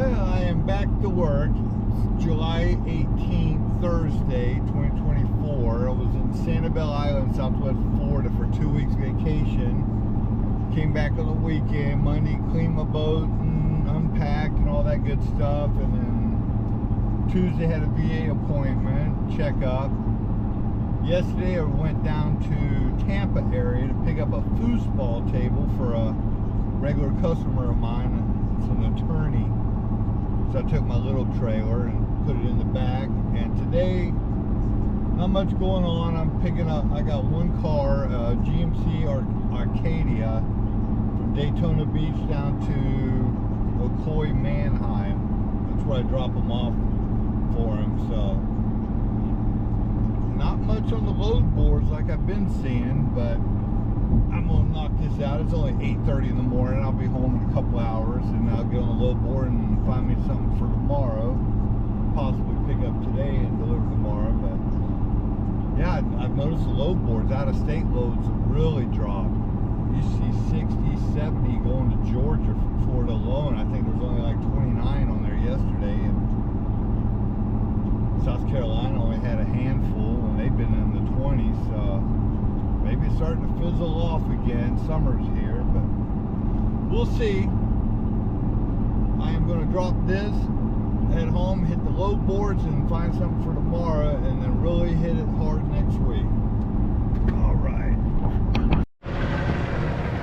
Well, I am back to work. It's July 18th, Thursday, 2024. I was in Sanibel Island, Southwest Florida for 2 weeks vacation. Came back on the weekend. Monday, cleaned my boat and unpacked and all that good stuff. And then Tuesday had a VA appointment, checkup. Yesterday I went down to Tampa area to pick up a foosball table for a regular customer of mine. It's an attorney. So I took my little trailer and put it in the back. And today, not much going on. I'm picking up, I got one car, GMC Arcadia from Daytona Beach down to Ocoee, Manheim. That's where I drop them off for him. So not much on the load boards like I've been seeing, but I'm gonna knock this out. It's only 8:30 in the morning. I'll be home in a couple hours, and I'll get on the load board and find me something for tomorrow. Possibly pick up today and deliver tomorrow. But yeah, I've noticed the load boards, out-of-state loads, have really dropped. You see 60, 70 going to Georgia from Florida alone. I think there's only like 29 on there yesterday, and South Carolina only had a handful, and they've been in the 20s. Maybe it's starting to fizzle off again. Summer's here, but we'll see. I am going to drop this, head home, hit the load boards, and find something for tomorrow, and then really hit it hard next week. All right.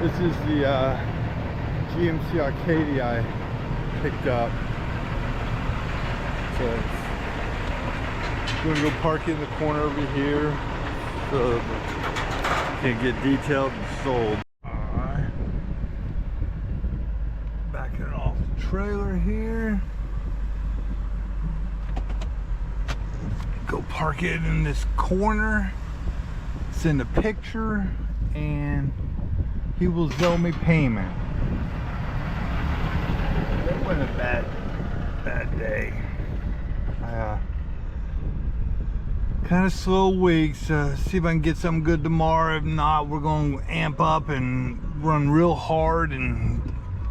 This is the GMC Arcadia I picked up. So I'm going to go park it in the corner over here. So can get detailed and sold. Alright. Backing off the trailer here. Go park it in this corner. Send a picture and he will sell me payment. That wasn't a bad day. Kind of slow weeks. See if I can get something good tomorrow. If not, we're going to amp up and run real hard and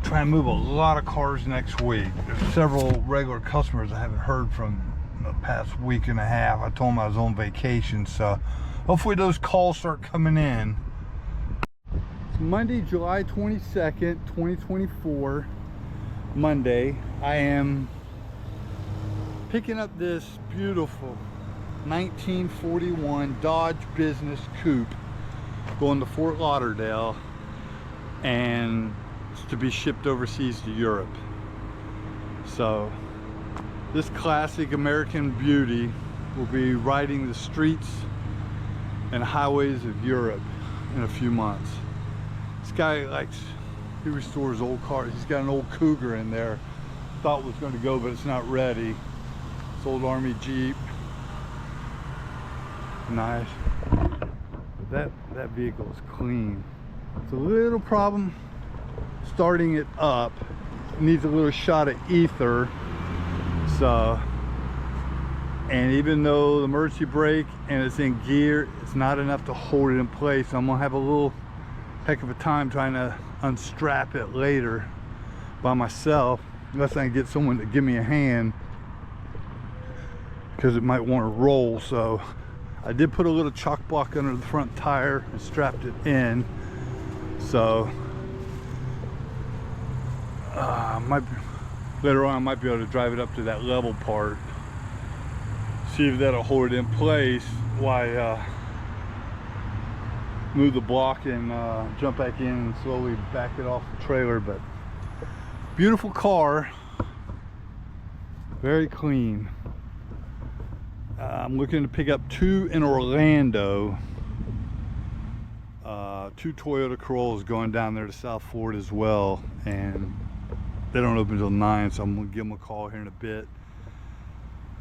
try and move a lot of cars next week. There's several regular customers I haven't heard from in the past week and a half. I told them I was on vacation, so hopefully those calls start coming in. It's Monday, July 22nd, 2024. Monday. I am picking up this beautiful 1941 Dodge Business Coupe going to Fort Lauderdale, and it's to be shipped overseas to Europe. So this classic American beauty will be riding the streets and highways of Europe in a few months. This guy likes, he restores old cars. He's got an old Cougar in there. Thought was going to go, but it's not ready. It's old Army Jeep. Nice. But that vehicle is clean. It's a little problem starting it up. It needs a little shot of ether. So, and even though the emergency brake and it's in gear, it's not enough to hold it in place. I'm gonna have a little heck of a time trying to unstrap it later by myself, unless I can get someone to give me a hand, because it might want to roll. So I did put a little chalk block under the front tire and strapped it in. So later on I might be able to drive it up to that level part, see if that'll hold it in place while I move the block and jump back in and slowly back it off the trailer. But beautiful car, very clean. I'm looking to pick up two in Orlando. Two Toyota Corollas going down there to South Florida as well, and they don't open until 9, so I'm gonna give them a call here in a bit.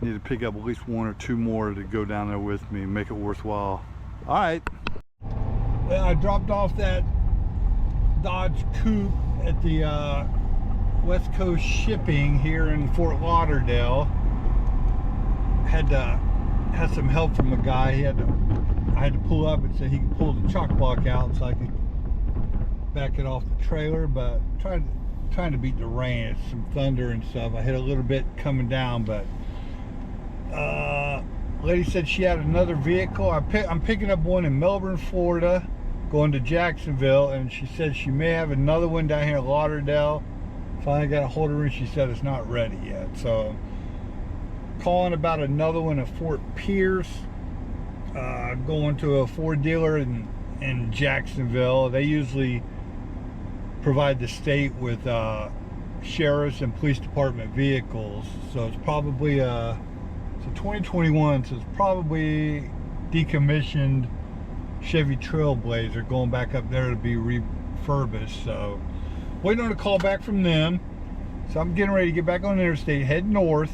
Need to pick up at least one or two more to go down there with me and make it worthwhile. All right. Well, I dropped off that Dodge Coupe at the West Coast Shipping here in Fort Lauderdale. Had some help from a guy. I had to pull up and say he could pull the chalk block out so I could back it off the trailer, but tried trying to beat the rain. It's some thunder and stuff. I hit a little bit coming down, but lady said she had another vehicle. I'm picking up one in Melbourne, Florida, going to Jacksonville, and she said she may have another one down here in Lauderdale. Finally got a hold of her, and she said it's not ready yet. So calling about another one at Fort Pierce, going to a Ford dealer in Jacksonville. They usually provide the state with sheriff's and police department vehicles, so it's probably it's a 2021, so it's probably decommissioned Chevy Trailblazer going back up there to be refurbished. So waiting on a call back from them. So I'm getting ready to get back on the interstate, head north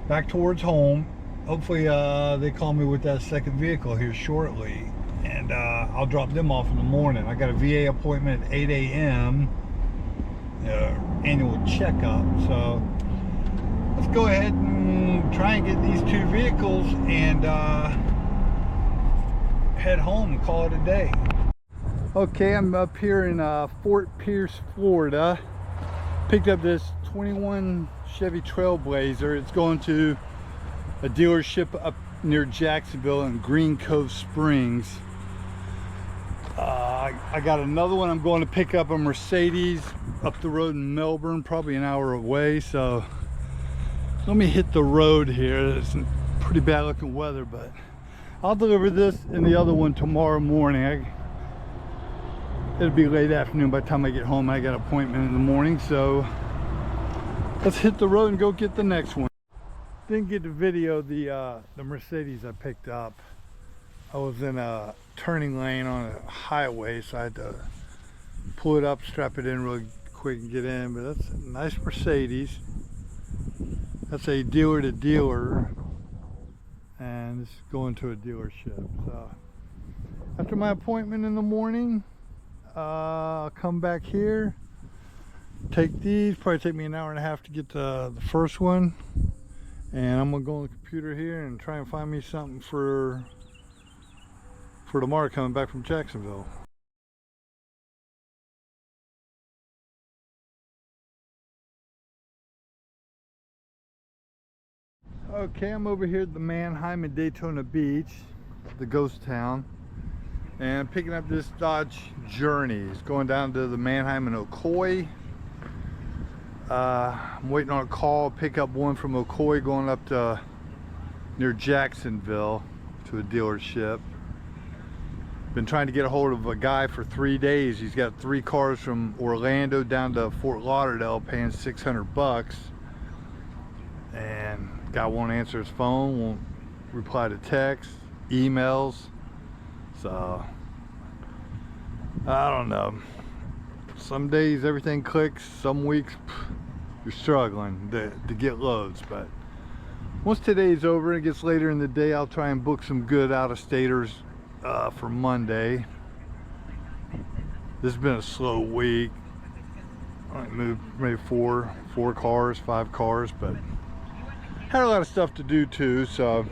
back towards home. Hopefully they call me with that second vehicle here shortly, and I'll drop them off in the morning. I got a VA appointment at 8 a.m. Annual checkup. So let's go ahead and try and get these two vehicles and head home and call it a day. Okay, I'm up here in Fort Pierce, Florida. Picked up this 21 Chevy Trailblazer. It's going to a dealership up near Jacksonville in Green Cove Springs. I got another one I'm going to pick up, a Mercedes, up the road in Melbourne, probably an hour away. So let me hit the road here. It's pretty bad looking weather, but I'll deliver this and the other one tomorrow morning. It'll be late afternoon by the time I get home. I got an appointment in the morning, so let's hit the road and go get the next one. Didn't get to video the Mercedes I picked up. I was in a turning lane on a highway, so I had to pull it up, strap it in really quick and get in. But that's a nice Mercedes. That's a dealer to dealer, and it's going to a dealership. So after my appointment in the morning, I'll come back here, take these. Probably take me an hour and a half to get to the first one, and I'm gonna go on the computer here and try and find me something for tomorrow coming back from Jacksonville. Okay, I'm over here at the Manheim in Daytona Beach, the ghost town, and picking up this Dodge Journey. It's going down to the Manheim and Ocoee. I'm waiting on a call, pick up one from Ocoee going up to near Jacksonville to a dealership. Been trying to get a hold of a guy for 3 days. He's got 3 cars from Orlando down to Fort Lauderdale, paying $600, and guy won't answer his phone, won't reply to texts, emails. So I don't know, some days everything clicks, some weeks you're struggling to get loads. But once today's over and it gets later in the day, I'll try and book some good out-of-staters for Monday. This has been a slow week. I moved maybe 4 cars, 5 cars, but had a lot of stuff to do too. So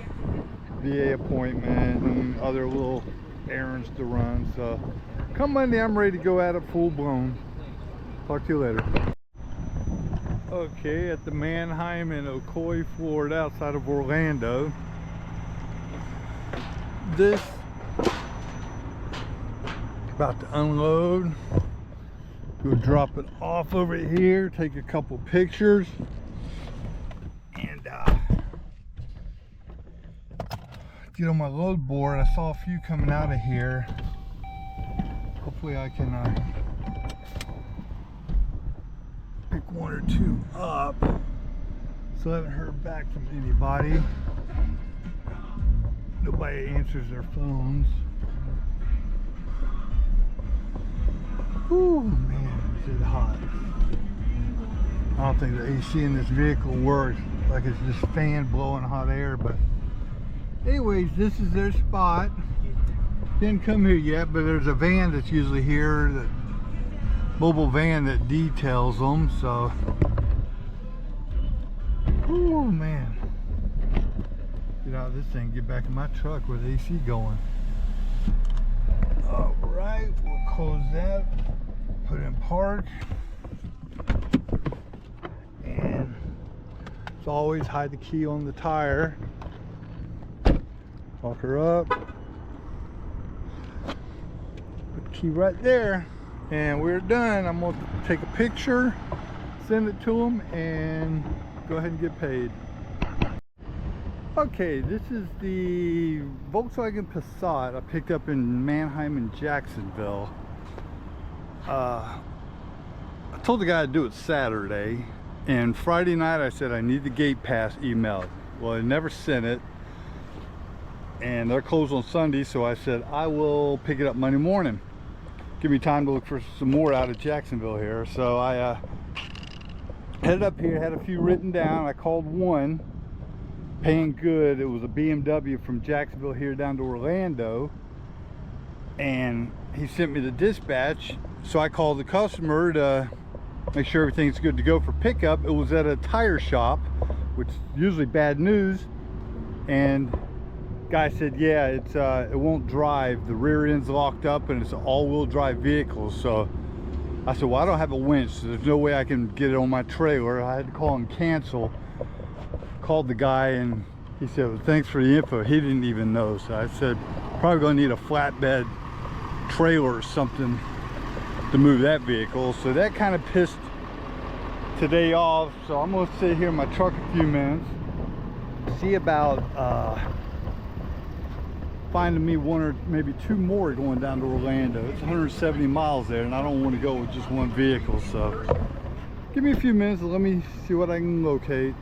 VA appointment and other little errands to run. So come Monday, I'm ready to go at it full blown. Talk to you later. Okay, at the Manheim in Ocoee, Florida, outside of Orlando. This about to unload. Go drop it off over here, take a couple pictures, and get on my load board. I saw a few coming out of here. Hopefully I can pick 1 or 2 up. So I haven't heard back from anybody. Nobody answers their phones. Ooh, man, is it hot. I don't think the AC in this vehicle works. Like it's just fan blowing hot air. But anyways, this is their spot. Didn't come here yet, but there's a van that's usually here, that mobile van that details them. So, oh man, get out of this thing, get back in my truck with AC going. All right, we'll close that, put it in park. As always, hide the key on the tire. Lock her up. Put the key right there. And we're done. I'm going to take a picture, send it to them, and go ahead and get paid. Okay, this is the Volkswagen Passat I picked up in Manheim and Jacksonville. I told the guy to do it Saturday, and Friday night I said I need the gate pass emailed. Well, they never sent it, and they're closed on Sunday, so I said I will pick it up Monday morning. Give me time to look for some more out of Jacksonville here. So I headed up here, had a few written down. I called one, paying good. It was a BMW from Jacksonville here down to Orlando, and he sent me the dispatch. So I called the customer to make sure everything's good to go for pickup. It was at a tire shop, which is usually bad news, and guy said, yeah, it won't drive. The rear end's locked up and it's an all-wheel drive vehicle. So I said, well, I don't have a winch, so there's no way I can get it on my trailer. I had to call and cancel. Called the guy and he said, well, thanks for the info. He didn't even know. So I said, probably gonna need a flatbed trailer or something to move that vehicle. So that kind of pissed today off. So I'm gonna sit here in my truck a few minutes, see about finding me one or maybe two more going down to Orlando. It's 170 miles there, and I don't want to go with just one vehicle. So give me a few minutes and let me see what I can locate.